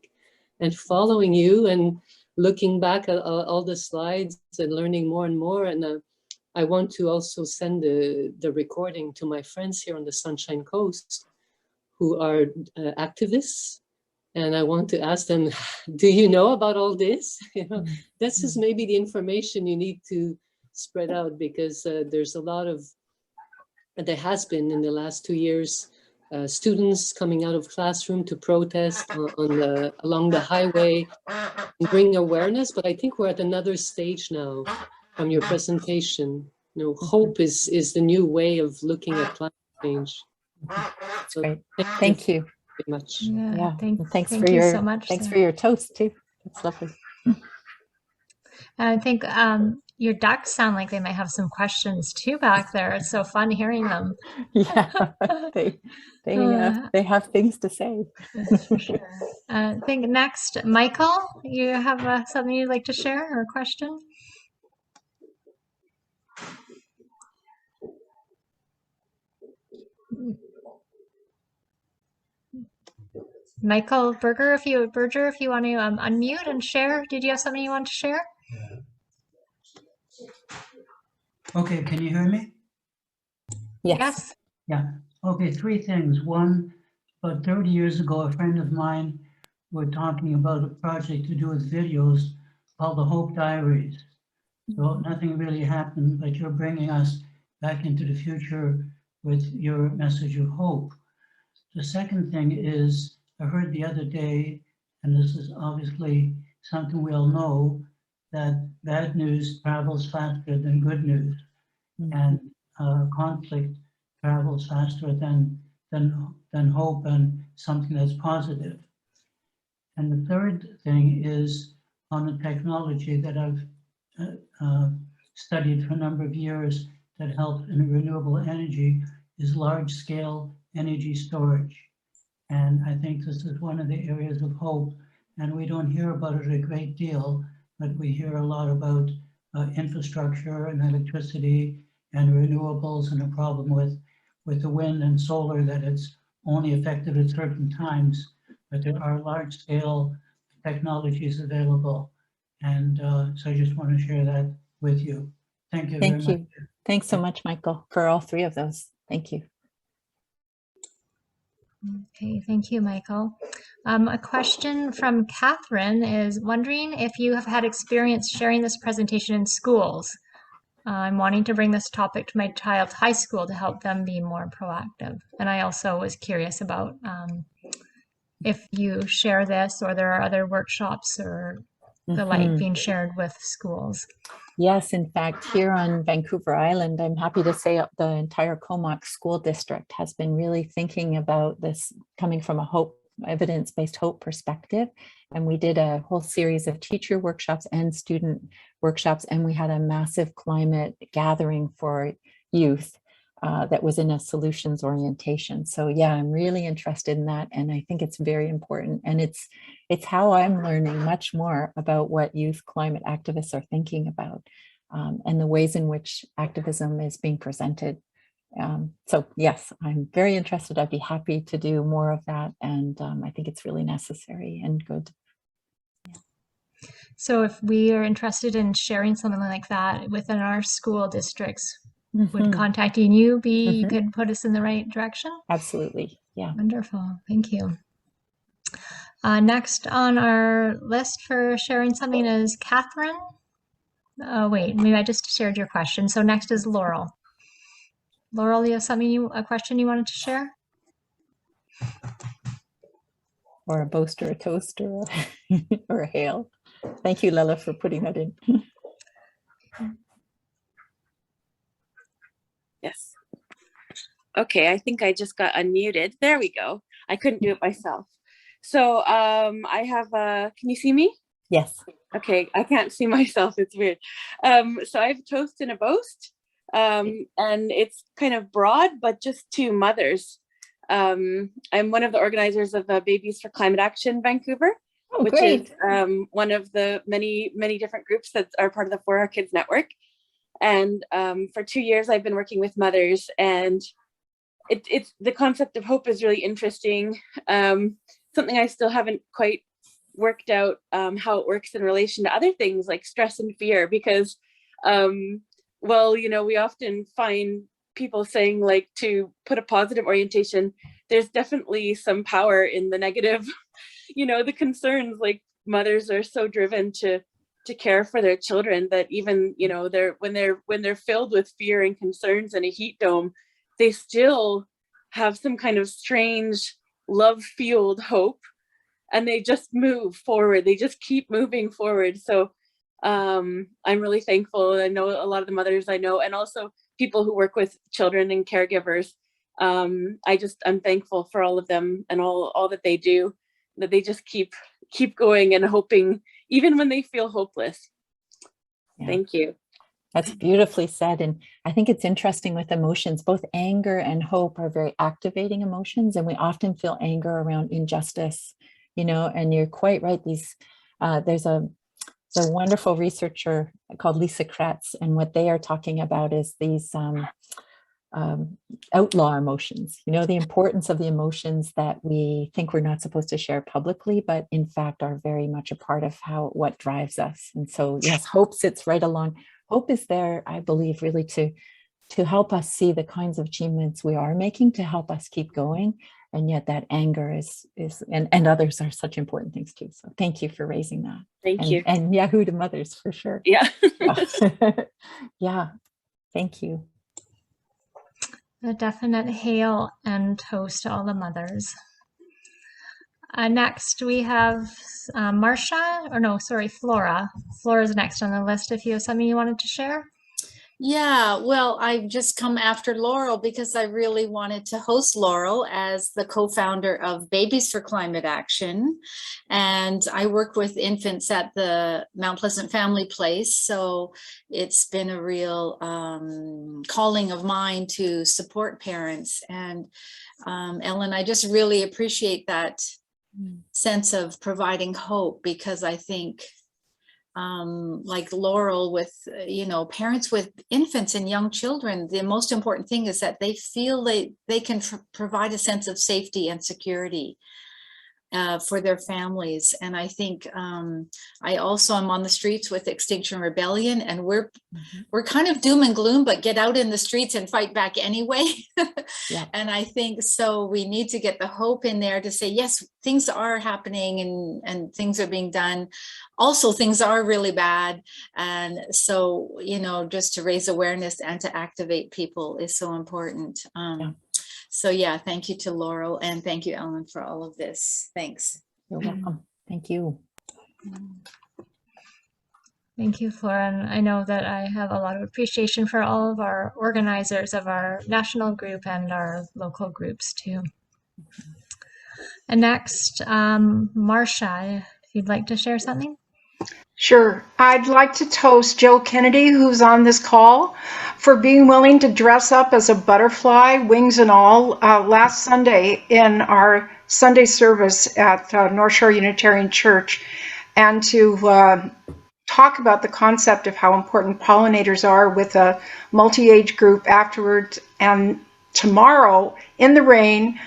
and following you and looking back at all the slides and learning more and more. And I want to also send the recording to my friends here on the Sunshine Coast who are activists. And I want to ask them, do you know about all this? You know, this is maybe the information you need to spread out, because there's a lot of, there has been in the last 2 years, students coming out of classroom to protest along the highway and bring awareness. But I think we're at another stage now from your presentation. You know, hope is the new way of looking at climate change. That's So great. thank Thank you. you very much. Yeah, And thanks for thank you your so much, thanks Sarah. for your toast too. That's lovely. I think your ducks sound like they might have some questions too back there. It's so fun hearing them. Yeah, they have things to say. For sure. I think next, Michael, you have something you'd like to share or a question? Michael Berger, if you want to unmute and share. Did you have something you want to share? Okay, can you hear me? Yes. Yeah. Okay, three things. One, about 30 years ago, a friend of mine were talking about a project to do with videos called the Hope Diaries. So nothing really happened, but you're bringing us back into the future with your message of hope. The second thing is, I heard the other day, and this is obviously something we all know, that bad news travels faster than good news, and conflict travels faster than hope and something that's positive. And the third thing is on the technology that I've studied for a number of years that help in renewable energy is large-scale energy storage. And I think this is one of the areas of hope. And we don't hear about it a great deal, but we hear a lot about infrastructure and electricity and renewables, and a problem with the wind and solar, that it's only effective at certain times, but there are large-scale technologies available. And so I just want to share that with you. Thank you very much. Thank you. Thanks so much, Michael, for all three of those. Thank you. Okay, thank you, Michael. A question from Catherine is wondering if you have had experience sharing this presentation in schools. I'm wanting to bring this topic to my child's high school to help them be more proactive. And I also was curious about if you share this or there are other workshops or the like being shared with schools. Yes, in fact, here on Vancouver Island, I'm happy to say the entire Comox school district has been really thinking about this coming from a evidence-based hope perspective. And we did a whole series of teacher workshops and student workshops, and we had a massive climate gathering for youth that was in a solutions orientation. So yeah, I'm really interested in that, and I think it's very important. And it's how I'm learning much more about what youth climate activists are thinking about, and the ways in which activism is being presented. So yes, I'm very interested. I'd be happy to do more of that, and I think it's really necessary and good. So if we are interested in sharing something like that within our school districts, would contacting you could put us in the right direction? Absolutely. Yeah. Wonderful. Thank you. Next on our list for sharing something is Catherine. Oh, wait, maybe I just shared your question. So next is Laurel. Laurel, you have a question you wanted to share? Or a boast or a toast or or a hail. Thank you, Lella, for putting that in. Yes. Okay, I think I just got unmuted. There we go. I couldn't do it myself. So I have can you see me? Yes. Okay, I can't see myself. It's weird. So I have a toast and a boast. And it's kind of broad, but just to mothers. I'm one of the organizers of Babies for Climate Action Vancouver, which great. is one of the many different groups that are part of the For Our Kids network. And for 2 years, I've been working with mothers, and it's the concept of hope is really interesting. Something I still haven't quite worked out how it works in relation to other things like stress and fear, because, well, you know, we often find people saying like to put a positive orientation. There's definitely some power in the negative, you know, the concerns. Like mothers are so driven to care for their children that even, you know, when they're filled with fear and concerns in a heat dome, they still have some kind of strange love-fueled hope, and they just move forward. They just keep moving forward. So I'm really thankful. I know a lot of the mothers I know, and also people who work with children and caregivers. I'm thankful for all of them and all that they do, that they just keep going and hoping, even when they feel hopeless. Yeah. Thank you. That's beautifully said. And I think it's interesting with emotions, both anger and hope are very activating emotions. And we often feel anger around injustice, and you're quite right. There's a wonderful researcher called Lisa Kretz, and what they are talking about is these outlaw emotions, the importance of the emotions that we think we're not supposed to share publicly, but in fact are very much a part of what drives us. And so, yes, hope sits right along. Hope is there, I believe, really to help us see the kinds of achievements we are making, to help us keep going. And yet that anger is and others are such important things too. So thank you for raising that. Thank you. And Yahoo to mothers for sure. Yeah. Yeah. Thank you. A definite hail and toast to all the mothers. Next, we have Flora. Flora's next on the list if you have something you wanted to share. Yeah, well, I've just come after Laurel because I really wanted to host Laurel as the co-founder of Babies for Climate Action. And I work with infants at the Mount Pleasant Family Place. So it's been a real calling of mine to support parents. And Ellen, I just really appreciate that sense of providing hope, because I think like Laurel with, parents with infants and young children, the most important thing is that they feel they can provide a sense of safety and security for their families. And I think I also am on the streets with Extinction Rebellion, and we're kind of doom and gloom, but get out in the streets and fight back anyway. Yeah. And I think so we need to get the hope in there to say, yes, things are happening and things are being done. Also, things are really bad. And so, just to raise awareness and to activate people is so important. Yeah. So yeah, thank you to Laurel, and thank you, Ellen, for all of this. Thanks. You're welcome. Thank you. Thank you, Flora. And I know that I have a lot of appreciation for all of our organizers of our national group and our local groups too. And next, Marcia, if you'd like to share something. Sure. I'd like to toast Joe Kennedy, who's on this call, for being willing to dress up as a butterfly, wings and all, last Sunday in our Sunday service at North Shore Unitarian Church, and to talk about the concept of how important pollinators are with a multi-age group afterwards. And tomorrow, in the rain,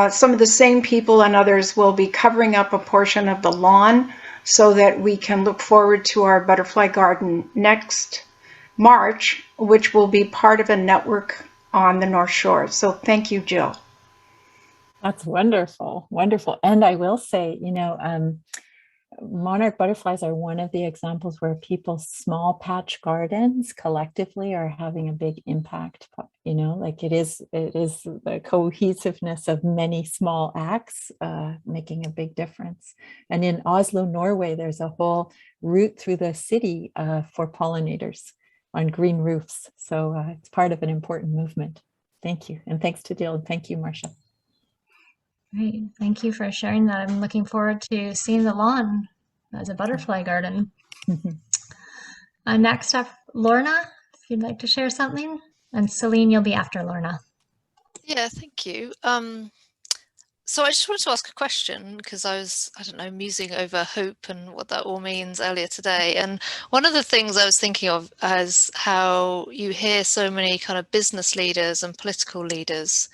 some of the same people and others will be covering up a portion of the lawn so that we can look forward to our butterfly garden next March, which will be part of a network on the North Shore. So thank you, Jill. That's wonderful, wonderful. And I will say, monarch butterflies are one of the examples where people's small patch gardens collectively are having a big impact. Like it is the cohesiveness of many small acts making a big difference. And in Oslo, Norway, there's a whole route through the city for pollinators on green roofs. So it's part of an important movement. Thank you. And thanks to Jill. And thank you, Marcia. Great. Thank you for sharing that. I'm looking forward to seeing the lawn as a butterfly garden. Next up, Lorna, if you'd like to share something. And Celine, you'll be after Lorna. Yeah, thank you. So I just wanted to ask a question because I was, musing over hope and what that all means earlier today. And one of the things I was thinking of is how you hear so many kind of business leaders and political leaders.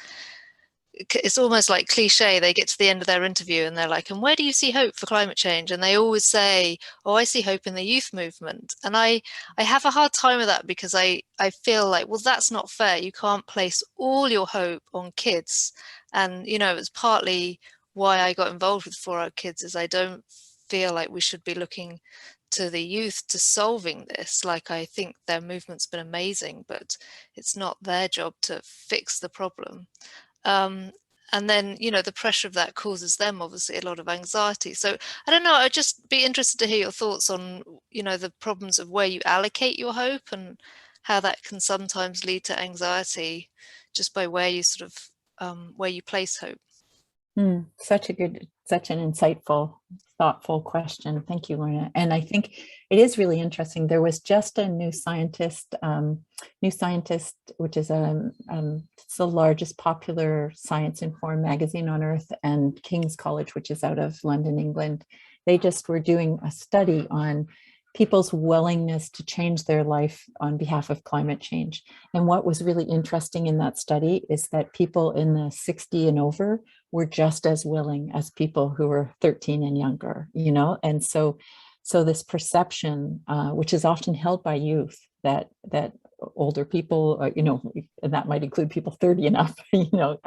It's almost like cliche. They get to the end of their interview and they're like, and where do you see hope for climate change? And they always say, oh, I see hope in the youth movement. And I have a hard time with that because I feel like, well, that's not fair. You can't place all your hope on kids. And, it's partly why I got involved with For Our Kids is I don't feel like we should be looking to the youth to solving this. Like, I think their movement's been amazing, but it's not their job to fix the problem. And then, you know, the pressure of that causes them obviously a lot of anxiety. So I don't know, I'd just be interested to hear your thoughts on, you know, the problems of where you allocate your hope and how that can sometimes lead to anxiety just by where you sort of, where you place hope. Such an insightful, thoughtful question. Thank you, Lorna. And I think it is really interesting. There was just a New Scientist, which is it's the largest popular science-informed magazine on earth, and King's College, which is out of London, England. They just were doing a study on people's willingness to change their life on behalf of climate change. And what was really interesting in that study is that people in the 60 and over were just as willing as people who were 13 and younger, you know? And so this perception, which is often held by youth, that older people, you know, and that might include people 30 and up, you know,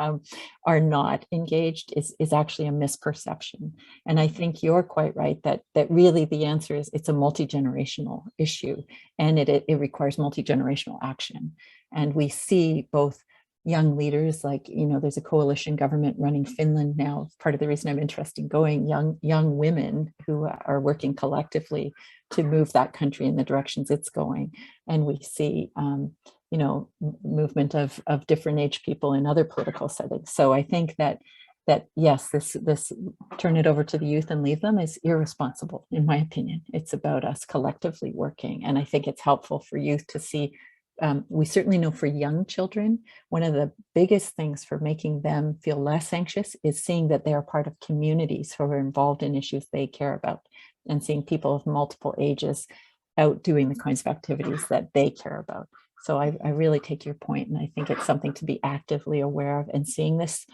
are not engaged, is actually a misperception. And I think you're quite right that really the answer is it's a multi-generational issue, and it requires multi-generational action. And we see both young leaders, like, you know, there's a coalition government running Finland now. Part of the reason I'm interested in going, young women who are working collectively to move that country in the directions it's going. And we see, you know, movement of different age people in other political settings. So I think that yes, this turn it over to the youth and leave them is irresponsible, in my opinion. It's about us collectively working. And I think it's helpful for youth to see. We certainly know for young children, one of the biggest things for making them feel less anxious is seeing that they are part of communities who are involved in issues they care about, and seeing people of multiple ages out doing the kinds of activities that they care about. So I really take your point, and I think it's something to be actively aware of, and seeing this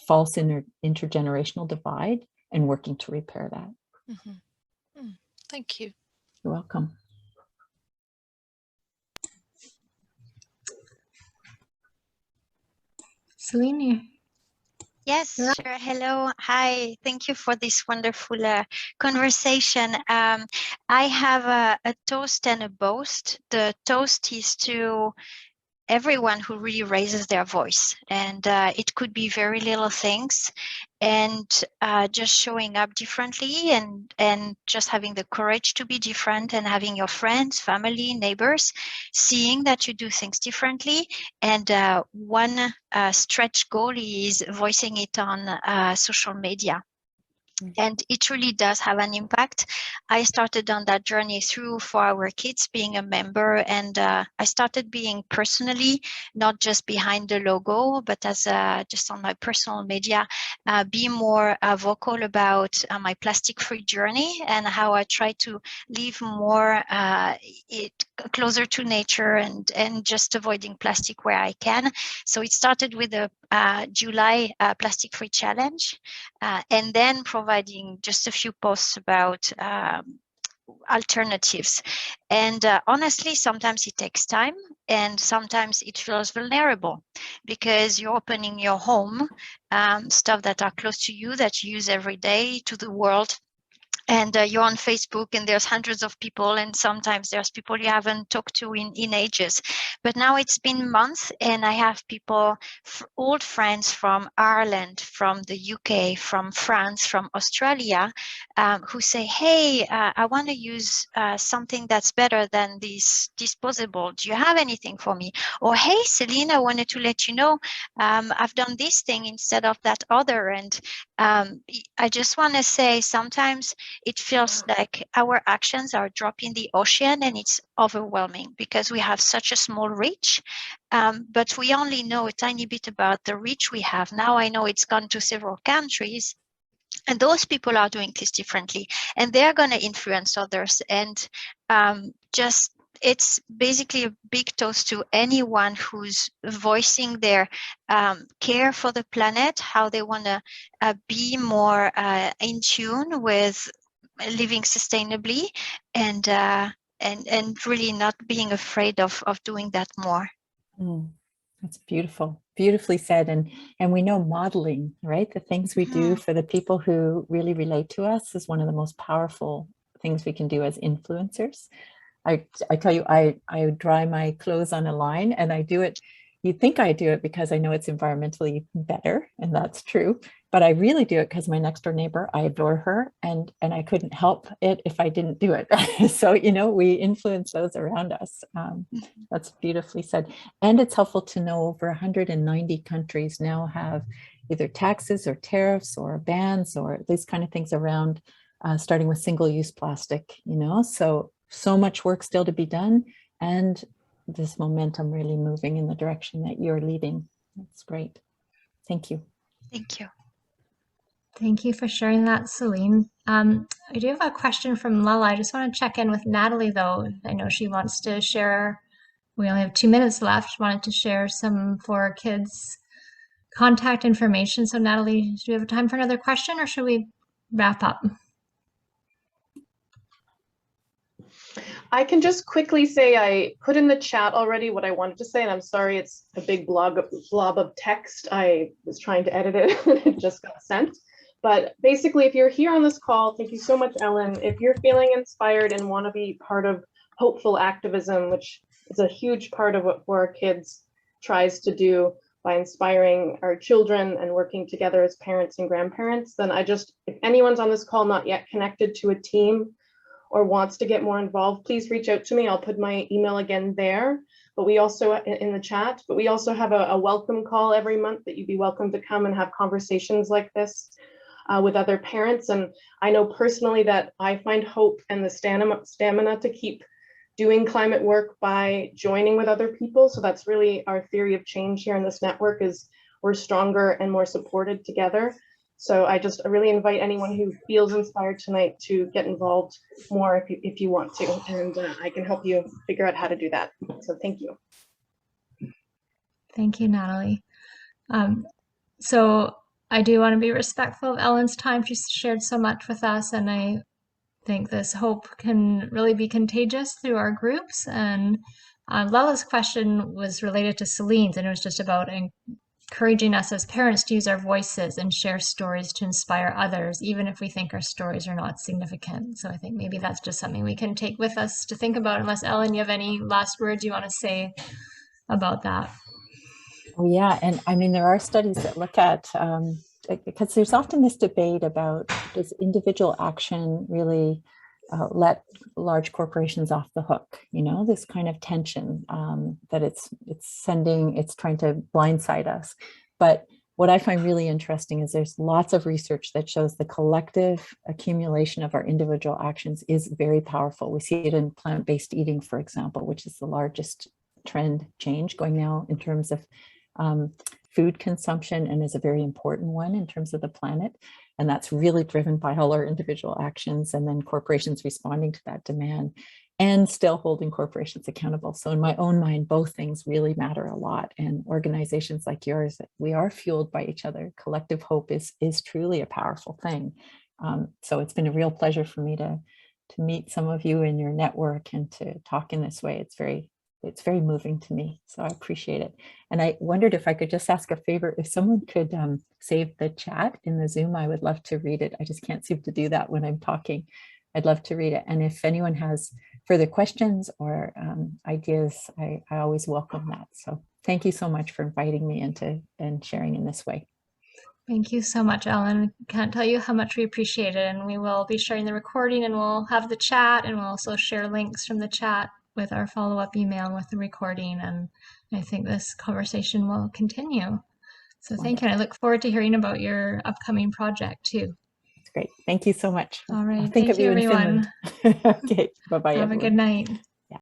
false intergenerational divide and working to repair that. Mm-hmm. Thank you. You're welcome. Celine. Yes, sure. Hello. Hi. Thank you for this wonderful conversation. I have a toast and a boast. The toast is to everyone who really raises their voice, and it could be very little things, and just showing up differently, and just having the courage to be different, and having your friends, family, neighbors seeing that you do things differently. And one stretch goal is voicing it on social media. And it really does have an impact. I started on that journey through For Our Kids, being a member, and I started being personally, not just behind the logo, but as just on my personal media, be more vocal about my plastic-free journey, and how I try to live more closer to nature, and just avoiding plastic where I can. So it started with a July plastic-free challenge, and then providing just a few posts about alternatives. And honestly, sometimes it takes time, and sometimes it feels vulnerable, because you're opening your home, stuff that are close to you, that you use every day, to the world. And you're on Facebook, and there's hundreds of people, and sometimes there's people you haven't talked to in ages. But now it's been months, and I have people, old friends from Ireland, from the UK, from France, from Australia, who say, hey, I want to use something that's better than this disposable. Do you have anything for me? Or, hey, Celine, I wanted to let you know, I've done this thing instead of that other. And I just want to say, sometimes it feels like our actions are a drop in the ocean, and it's overwhelming because we have such a small reach, but we only know a tiny bit about the reach we have. Now I know it's gone to several countries, and those people are doing this differently, and they're going to influence others. And just, it's basically a big toast to anyone who's voicing their care for the planet, how they want to be more in tune with living sustainably, and really not being afraid of doing that more. That's beautiful, beautifully said. And we know modeling, right? The things we do for the people who really relate to us is one of the most powerful things we can do as influencers. I tell you, I dry my clothes on a line, and I do it, you think I do it because I know it's environmentally better, and that's true. But I really do it because my next door neighbor, I adore her, and I couldn't help it if I didn't do it. So, you know, we influence those around us. That's beautifully said. And it's helpful to know over 190 countries now have either taxes or tariffs or bans or these kind of things around, starting with single-use plastic, you know, so much work still to be done. And this momentum really moving in the direction that you're leading. That's great. Thank you. Thank you. Thank you for sharing that, Celine. I do have a question from Lala. I just want to check in with Natalie, though. I know she wants to share. We only have 2 minutes left. She wanted to share some for our kids' contact information. So, Natalie, do we have time for another question, or should we wrap up? I can just quickly say I put in the chat already what I wanted to say, and I'm sorry it's a big blob of text. I was trying to edit it and it just got sent. But basically, if you're here on this call, thank you so much, Ellen. If you're feeling inspired and want to be part of hopeful activism, which is a huge part of what For Our Kids tries to do by inspiring our children and working together as parents and grandparents, then if anyone's on this call not yet connected to a team or wants to get more involved, please reach out to me. I'll put my email again there, but we also in the chat, but we also have a welcome call every month that you'd be welcome to come and have conversations like this with other parents. And I know personally that I find hope and the stamina to keep doing climate work by joining with other people. So that's really our theory of change here in this network, is we're stronger and more supported together. So I really invite anyone who feels inspired tonight to get involved more if you want to, and I can help you figure out how to do that. So thank you. Thank you, Natalie. So I do want to be respectful of Ellen's time. She's shared so much with us, and I think this hope can really be contagious through our groups. And Lala's question was related to Celine's, and it was just about encouraging us as parents to use our voices and share stories to inspire others, even if we think our stories are not significant. So I think maybe that's just something we can take with us to think about, unless, Ellen, you have any last words you want to say about that. Oh, yeah. And I mean, there are studies that look at, because there's often this debate about, does individual action really let large corporations off the hook? You know, this kind of tension that it's trying to blindside us. But what I find really interesting is there's lots of research that shows the collective accumulation of our individual actions is very powerful. We see it in plant-based eating, for example, which is the largest trend change going now in terms of food consumption, and is a very important one in terms of the planet. And that's really driven by all our individual actions, and then corporations responding to that demand and still holding corporations accountable. So in my own mind, both things really matter a lot. And organizations like yours, we are fueled by each other. Collective hope is truly a powerful thing. So it's been a real pleasure for me to meet some of you in your network and to talk in this way. It's very moving to me, so I appreciate it. And I wondered if I could just ask a favor, if someone could save the chat in the Zoom, I would love to read it. I just can't seem to do that when I'm talking. I'd love to read it. And if anyone has further questions or ideas, I always welcome that. So thank you so much for inviting me and sharing in this way. Thank you so much, Ellen. Can't tell you how much we appreciate it. And we will be sharing the recording, and we'll have the chat, and we'll also share links from the chat with our follow-up email with the recording. And I think this conversation will continue. So thank you. And I look forward to hearing about your upcoming project too. That's great. Thank you so much. All right. I'll think Thank of you, you everyone. in Finland. Okay. Bye-bye. Have everyone. a good night.